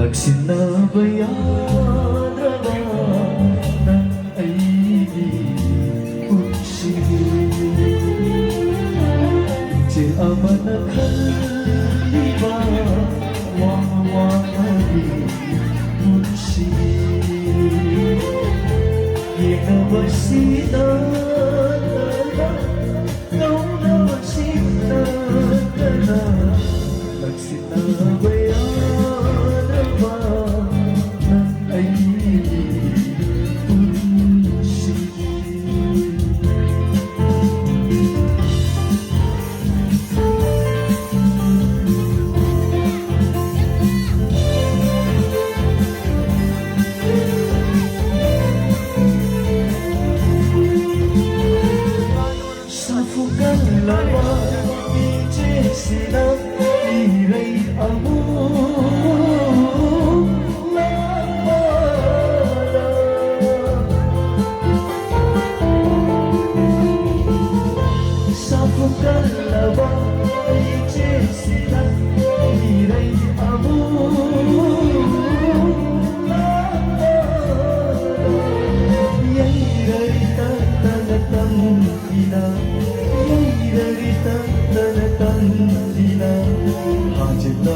Nagsinabayan ng ay-iusin Til amanakal iba wawawari usin Ginabasinan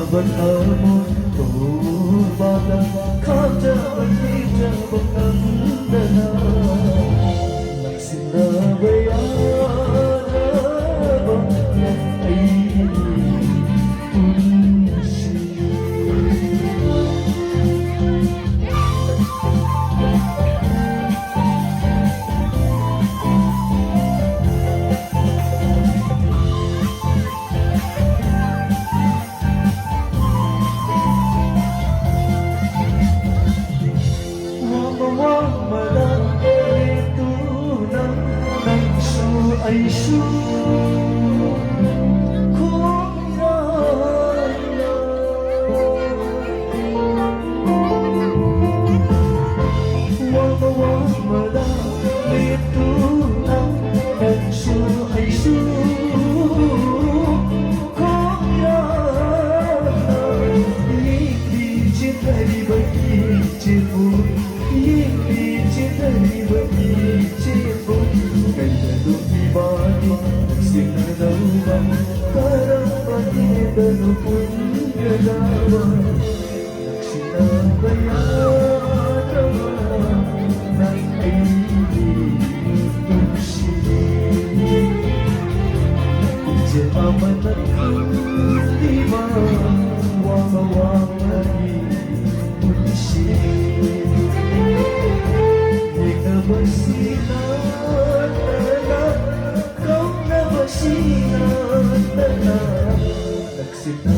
Bertemu turbada kaca berhijab berkandana nagsinabayana ay unsi ay su kung rana wawawala ito ang nagsu ay su kung rana lijit ay bagijit mo lijit ay bagijit mo kaya bani sinanawa para pagkitan pun galawa nagsinabayan ng iusin Ije aman at lima wawawari ulisin Ikabasinan Sinatana nagsita